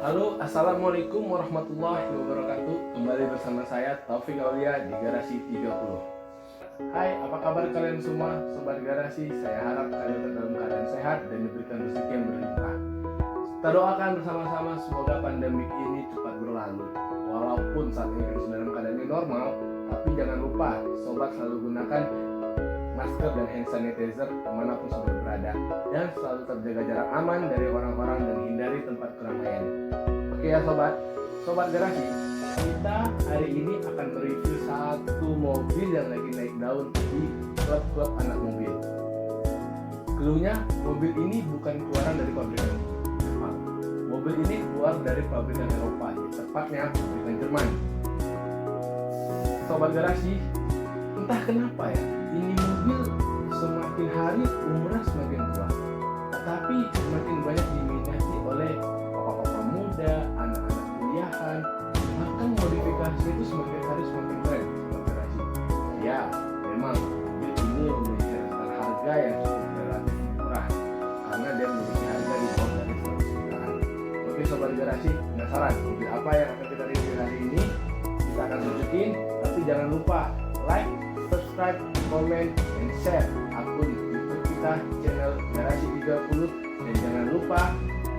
Halo, assalamualaikum warahmatullahi wabarakatuh. Kembali bersama saya Taufik Aulia di Garasi 30. Hai, apa kabar kalian semua, sobat Garasi? Saya harap kalian tetap dalam keadaan sehat dan diberikan rezeki yang berlimpah. Kita doakan bersama-sama semoga pandemi ini cepat berlalu. Walaupun saat ini kita dalam keadaan new normal, tapi jangan lupa sobat selalu gunakan masker dan hand sanitizer dimanapun sobat berada, dan selalu terjaga jarak aman dari orang-orang dan hindari tempat keramaian. Oke ya sobat Garasi, kita hari ini akan mereview satu mobil yang lagi naik daun di klub-klub anak mobil. Cluenya, mobil ini bukan keluaran dari pabrikan Jepang. Mobil ini keluar dari pabrikan Eropa, tepatnya pabrikan Jerman. Sobat Garasi, entah kenapa ya, ini mobil semakin hari umurnya semakin tua, tetapi semakin banyak diminati oleh bapak-bapak muda, anak-anak kuliahan, bahkan modifikasi itu semakin hari semakin keren. Sobat Garasi, ya memang mobil ini memiliki rentang harga yang cukup relatif murah karena dia memiliki harga di bawah dari 100 jutaan. Oke sobat Garasi, penasaran mobil apa yang akan kita review hari ini? Kita akan tunjukin, tapi jangan lupa like, subscribe, komen, dan share akun YouTube kita, channel Garasi 30, dan jangan lupa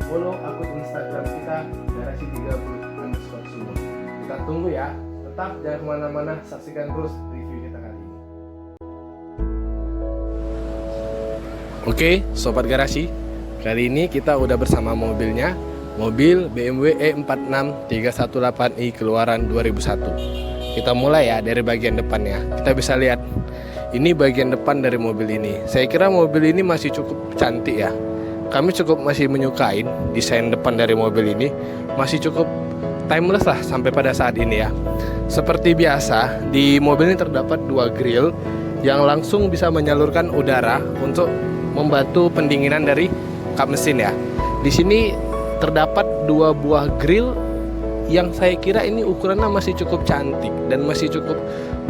follow akun Instagram kita Garasi 30_sumut. Kita tunggu ya, tetap jangan kemana-mana, saksikan terus review kita kali ini. Oke sobat Garasi, kali ini kita udah bersama mobilnya, mobil BMW E46 318i keluaran 2001. Kita mulai ya dari bagian depannya. Kita bisa lihat ini bagian depan dari mobil ini. Saya kira mobil ini masih cukup cantik ya. Kami cukup masih menyukai desain depan dari mobil ini. Masih cukup timeless lah sampai pada saat ini ya. Seperti biasa, di mobil ini terdapat dua grill yang langsung bisa menyalurkan udara untuk membantu pendinginan dari kap mesin ya. Di sini terdapat dua buah grill yang saya kira ini ukurannya masih cukup cantik dan masih cukup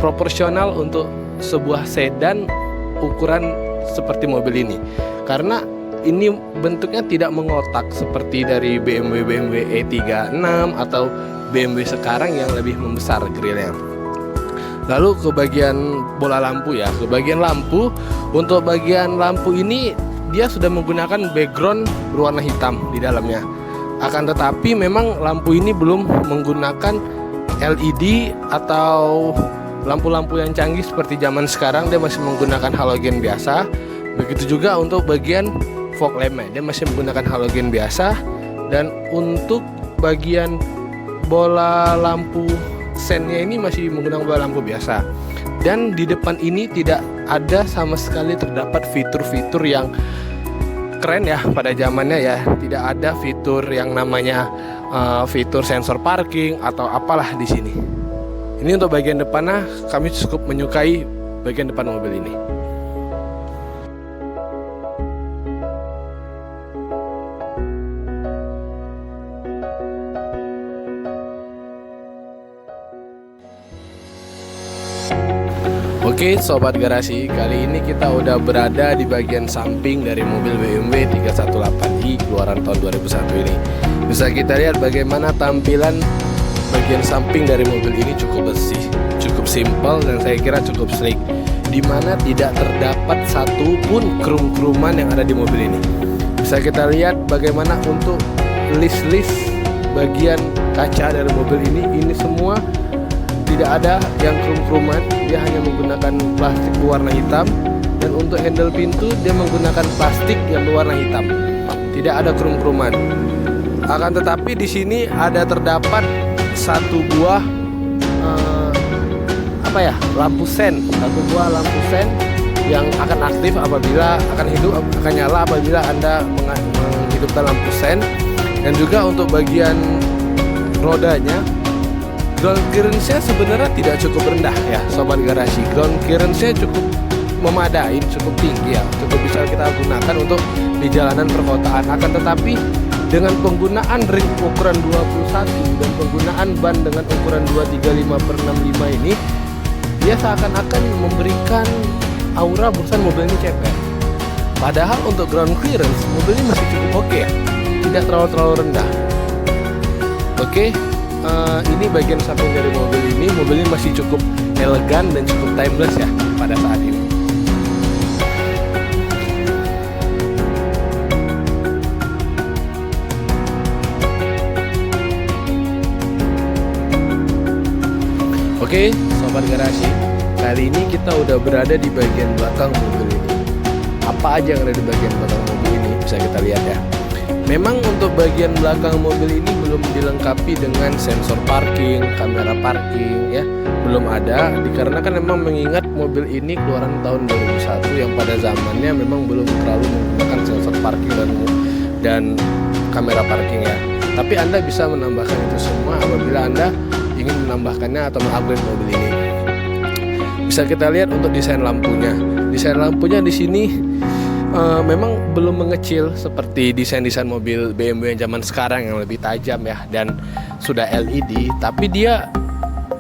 proporsional untuk sebuah sedan ukuran seperti mobil ini, karena ini bentuknya tidak mengotak seperti dari BMW E36 atau BMW sekarang yang lebih membesar grillnya. Lalu ke bagian bola lampu ya, ke bagian lampu. Untuk bagian lampu ini dia sudah menggunakan background berwarna hitam di dalamnya. Akan tetapi memang lampu ini belum menggunakan LED atau lampu-lampu yang canggih seperti zaman sekarang. Dia masih menggunakan halogen biasa. Begitu juga untuk bagian fog lampnya, dia masih menggunakan halogen biasa. Dan untuk bagian bola lampu sennya ini masih menggunakan bola lampu biasa. Dan di depan ini tidak ada sama sekali terdapat fitur-fitur yang keren ya pada zamannya ya. Tidak ada fitur yang namanya fitur sensor parking atau apalah di sini. Ini untuk bagian depannya, kami cukup menyukai bagian depan mobil ini. Oke sobat Garasi, kali ini kita udah berada di bagian samping dari mobil BMW 318i keluaran tahun 2001 ini. Bisa kita lihat bagaimana tampilan bagian samping dari mobil ini cukup bersih, cukup simpel, dan saya kira cukup sleek, dimana tidak terdapat satupun krum-kruman yang ada di mobil ini. Bisa kita lihat bagaimana untuk list-list bagian kaca dari mobil ini semua tidak ada yang krum-kruman. Dia hanya menggunakan plastik berwarna hitam, dan untuk handle pintu dia menggunakan plastik yang berwarna hitam. Tidak ada krum-kruman. Akan tetapi di sini ada terdapat satu buah lampu sen, satu buah lampu sen yang akan aktif apabila akan hidup, akan nyala apabila Anda menghidupkan lampu sen. Dan juga untuk bagian rodanya, ground clearance-nya sebenarnya tidak cukup rendah ya sobat Garasi. Ground clearance-nya cukup memadai, cukup tinggi ya, cukup bisa kita gunakan untuk di jalanan perkotaan. Akan tetapi dengan penggunaan ring ukuran 21 dan penggunaan ban dengan ukuran 235/65 ini, dia seakan-akan memberikan aura bosan mobil ini ceper. Padahal untuk ground clearance mobil ini masih cukup oke ya, tidak terlalu rendah. Oke, ini bagian samping dari mobil ini. Mobil ini masih cukup elegan dan cukup timeless ya pada saat ini. Oke, sobat garasi, kali ini kita udah berada di bagian belakang mobil ini. Apa aja yang ada di bagian belakang mobil ini bisa kita lihat ya. Memang untuk bagian belakang mobil ini belum dilengkapi dengan sensor parking, kamera parking ya, belum ada dikarenakan memang mengingat mobil ini keluaran tahun 2001 yang pada zamannya memang belum terlalu menggunakan sensor parking dan kamera parking ya. Tapi Anda bisa menambahkan itu semua apabila Anda ingin menambahkannya atau mengupgrade mobil ini. Bisa kita lihat untuk desain lampunya. Desain lampunya di sini memang belum mengecil seperti desain-desain mobil BMW yang zaman sekarang yang lebih tajam ya dan sudah LED, tapi dia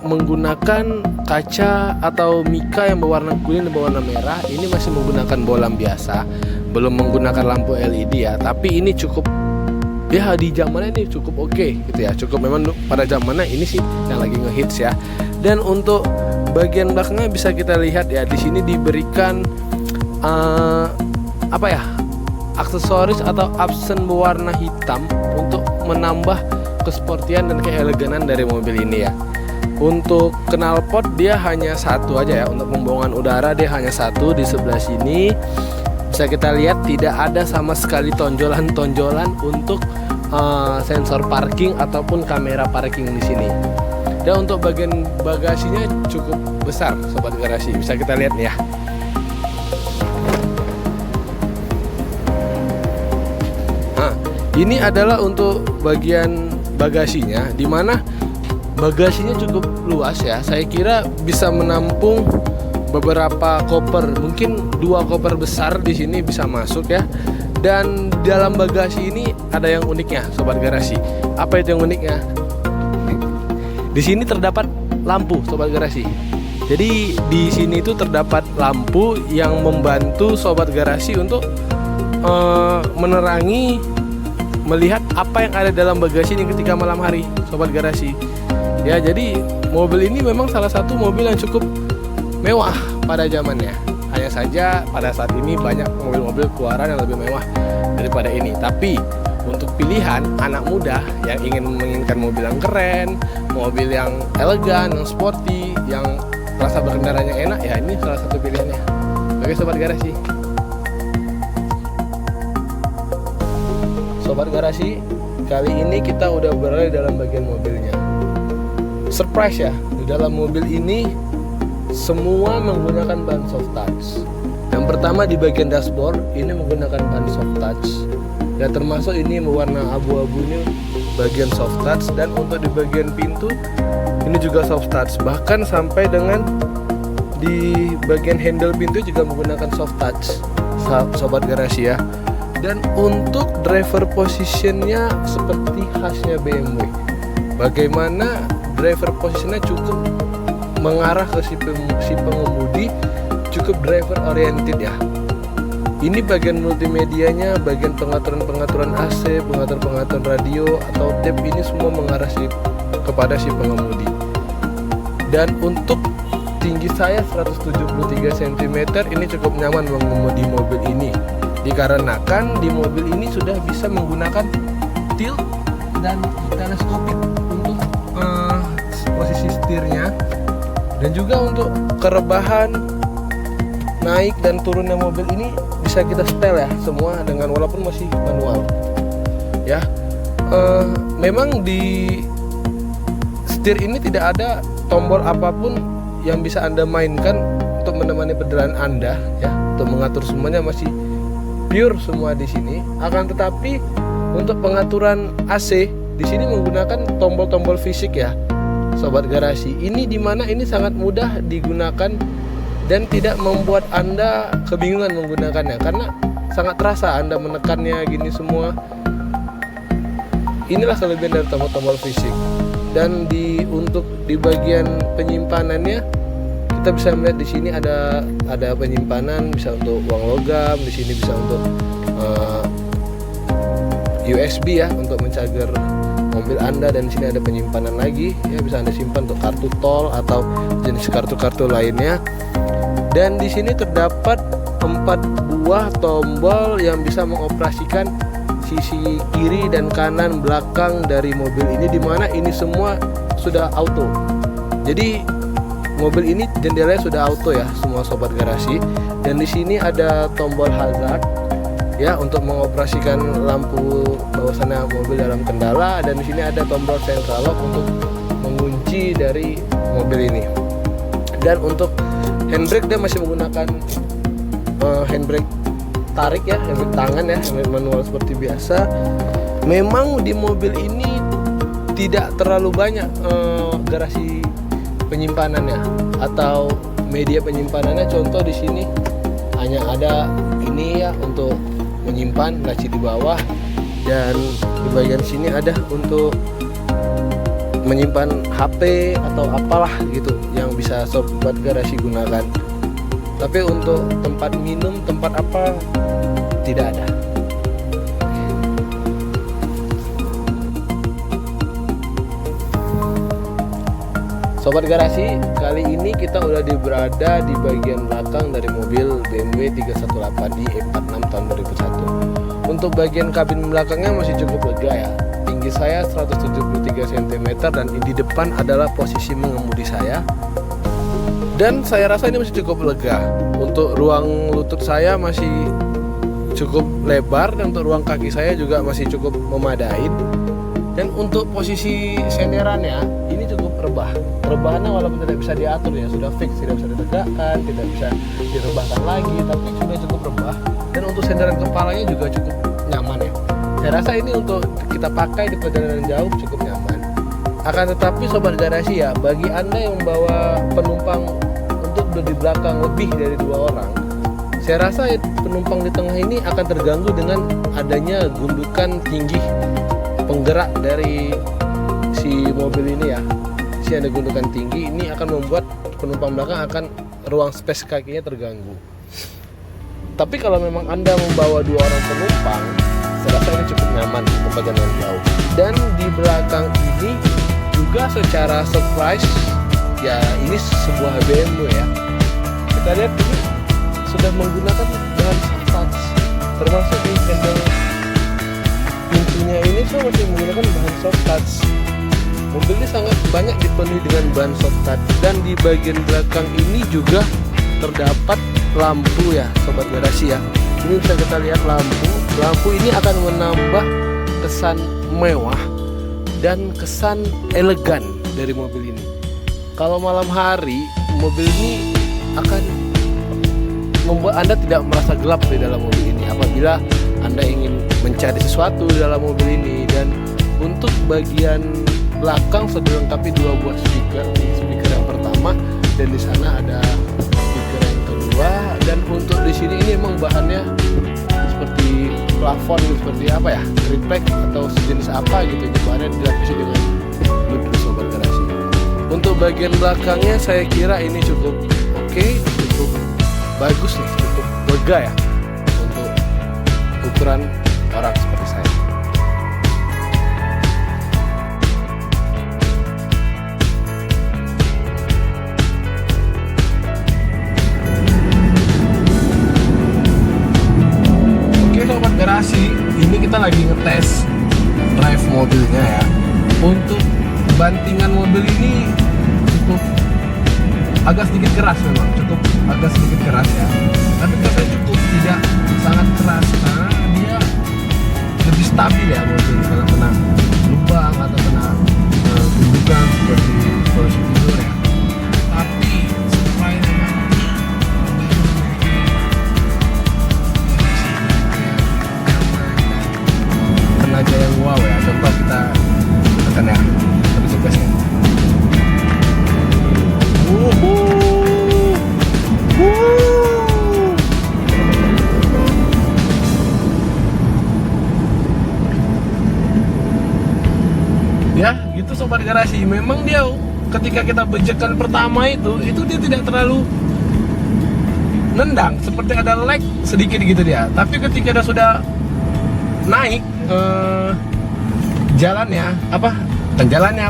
menggunakan kaca atau mika yang berwarna kuning dan berwarna merah. Ini masih menggunakan bolam biasa, belum menggunakan lampu LED ya, tapi ini cukup ya di zamannya ini cukup oke gitu ya, cukup memang pada zamannya ini sih yang lagi ngehits ya. Dan untuk bagian belakangnya bisa kita lihat ya, di sini diberikan aksesoris atau aksen berwarna hitam untuk menambah kesportian dan keeleganan dari mobil ini ya. Untuk knalpot dia hanya satu aja ya, untuk pembuangan udara dia hanya satu di sebelah sini. Bisa kita lihat tidak ada sama sekali tonjolan-tonjolan untuk sensor parking ataupun kamera parking di sini. Dan untuk bagian bagasinya cukup besar sobat garasi, bisa kita lihat nih ya. Nah, ini adalah untuk bagian bagasinya, di mana bagasinya cukup luas ya. Saya kira bisa menampung beberapa koper, mungkin 2 koper besar di sini bisa masuk ya. Dan dalam bagasi ini ada yang uniknya sobat garasi. Apa itu yang uniknya? Di sini terdapat lampu sobat garasi. Jadi di sini itu terdapat lampu yang membantu sobat garasi untuk menerangi, melihat apa yang ada dalam bagasi ini ketika malam hari sobat garasi. Ya, jadi mobil ini memang salah satu mobil yang cukup mewah pada zamannya. Hanya saja pada saat ini banyak mobil-mobil keluaran yang lebih mewah daripada ini. Tapi untuk pilihan anak muda yang ingin menginginkan mobil yang keren, mobil yang elegan, yang sporty, yang rasa berkendaranya enak, ya ini salah satu pilihannya. Oke sobat garasi. Sobat garasi, kali ini kita udah berada dalam bagian mobilnya. Surprise ya, di dalam mobil ini semua menggunakan ban soft touch. Yang pertama di bagian dashboard ini menggunakan ban soft touch. Ya, termasuk ini mewarna abu-abu ini bagian soft touch, dan untuk di bagian pintu ini juga soft touch. Bahkan sampai dengan di bagian handle pintu juga menggunakan soft touch, sobat garasi ya. Dan untuk driver positionnya seperti khasnya BMW. Bagaimana driver positionnya cukup mengarah ke si pengemudi, cukup driver oriented ya. Ini bagian multimedianya, bagian pengaturan AC, pengaturan radio atau tape, ini semua mengarah kepada si pengemudi. Dan untuk tinggi saya 173 cm, ini cukup nyaman mengemudi mobil ini. Dikarenakan di mobil ini sudah bisa menggunakan tilt dan teleskopik untuk posisi setirnya. Dan juga untuk kerebahan naik dan turunnya mobil ini bisa kita setel ya, semua dengan walaupun masih manual ya. Memang di setir ini tidak ada tombol apapun yang bisa Anda mainkan untuk menemani perjalanan Anda ya. Untuk mengatur semuanya masih pure semua di sini. Akan tetapi untuk pengaturan AC di sini menggunakan tombol-tombol fisik ya sobat garasi. Ini dimana ini sangat mudah digunakan dan tidak membuat Anda kebingungan menggunakannya, karena sangat terasa Anda menekannya gini semua. Inilah kelebihan dari tombol-tombol fisik. Dan untuk di bagian penyimpanannya kita bisa melihat di sini ada penyimpanan, bisa untuk uang logam, di sini bisa untuk USB ya, untuk mencager mobil Anda, dan di sini ada penyimpanan lagi ya, bisa Anda simpan untuk kartu tol atau jenis kartu-kartu lainnya. Dan di sini terdapat 4 buah tombol yang bisa mengoperasikan sisi kiri dan kanan belakang dari mobil ini, dimana ini semua sudah auto. Jadi mobil ini jendelanya sudah auto ya semua sobat garasi. Dan di sini ada tombol hazard ya untuk mengoperasikan lampu bahwasannya mobil dalam kendala, dan di sini ada tombol central lock untuk mengunci dari mobil ini. Dan untuk handbrake dia masih menggunakan handbrake tarik ya, handbrake tangan ya, handbrake manual seperti biasa. Memang di mobil ini tidak terlalu banyak garasi penyimpanannya atau media penyimpanannya. Contoh di sini hanya ada ini ya untuk menyimpan laci di bawah, dan di bagian sini ada untuk menyimpan HP atau apalah gitu yang bisa sobat garasi gunakan. Tapi untuk tempat minum, tempat apa, tidak ada. Sobat garasi, kali ini kita udah berada di bagian belakang dari mobil BMW 318i E46 tahun 2001. Untuk bagian kabin belakangnya masih cukup lega ya. Tinggi saya 173 cm, dan di depan adalah posisi mengemudi saya. Dan saya rasa ini masih cukup lega. Untuk ruang lutut saya masih cukup lebar, dan untuk ruang kaki saya juga masih cukup memadai. Dan untuk posisi senderannya ini cukup rebah. Rebahannya walaupun tidak bisa diatur ya, sudah fix, tidak bisa ditegakkan, tidak bisa direbahkan lagi, tapi sudah cukup rebah. Dan untuk senderan kepalanya juga cukup nyaman ya. Saya rasa ini untuk kita pakai di perjalanan jauh cukup nyaman. Akan tetapi sobat garasi ya, bagi Anda yang membawa penumpang untuk di belakang lebih dari 2 orang, saya rasa penumpang di tengah ini akan terganggu dengan adanya gundukan tinggi penggerak dari si mobil ini ya. Si ada gundukan tinggi ini akan membuat penumpang belakang akan ruang space kakinya terganggu. Tapi kalau memang Anda membawa 2 orang penumpang, saya rasa ini cukup nyaman untuk perjalanan jauh. Dan di belakang ini juga secara surprise ya, ini sebuah BMW ya. Kita lihat ini sudah menggunakan bahan soft touch, termasuk di handle pintunya ini masih menggunakan bahan soft touch. Mobil ini sangat banyak dipenuhi dengan bahan soft touch. Dan di bagian belakang ini juga terdapat lampu ya sobat garasi ya. Ini bisa kita lihat lampu ini akan menambah kesan mewah dan kesan elegan dari mobil ini. Kalau malam hari, mobil ini akan membuat Anda tidak merasa gelap di dalam mobil ini apabila Anda ingin mencari sesuatu di dalam mobil ini. Dan untuk bagian belakang sudah dilengkapi 2 buah speaker. Speaker yang pertama, dan di sana ada speaker yang kedua. Dan untuk di sini ini emang bahannya seperti plafon, seperti apa ya, triplek atau sejenis apa gitu. Bahannya dilapisi dengan wood sobat garasi. Untuk bagian belakangnya saya kira ini cukup oke, cukup bagus nih, cukup lega ya untuk ukuran orang seperti saya. Garasi ini kita lagi ngetes drive mobilnya ya. Untuk bantingan mobil ini cukup agak sedikit keras, memang cukup agak sedikit keras ya, tapi katanya cukup tidak sangat keras karena dia lebih stabil ya mobil kalau kena lubang atau kena gundukan seperti polisi tidur ya. Tapi supaya memang tenaga yang wow ya, contoh kita tekan ya, tapi sukasnya ya gitu sobat garasi. Memang dia ketika kita bejekan pertama itu dia tidak terlalu nendang, seperti ada lag sedikit gitu dia. Tapi ketika dia sudah naik jalannya apa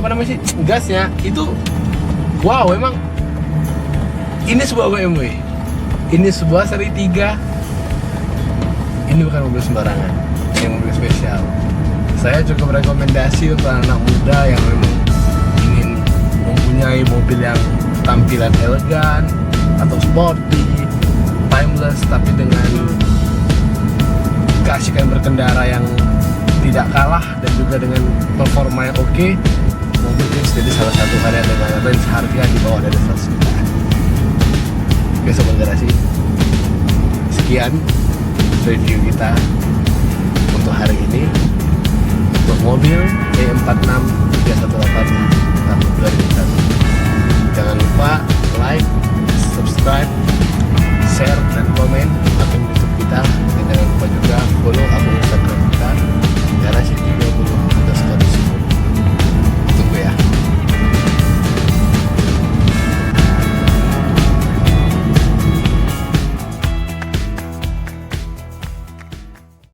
namanya sih, gasnya itu wow. Emang ini sebuah BMW, ini sebuah seri 3. Ini bukan mobil sembarangan, ini mobil spesial. Saya cukup rekomendasi untuk anak muda yang memang ingin mempunyai mobil yang tampilan elegan atau sporty, timeless, tapi dengan keasikan berkendara yang tidak kalah dan juga dengan performa yang oke. Mobil ini jadi salah satu varian dengan range harga di bawah dari 100 juta. Oke Sobat Garasi, sekian review kita untuk hari ini untuk mobil E46 318 tahun 2001. Jangan lupa like, subscribe, share, dan komen akun YouTube kita, dan jangan lupa juga follow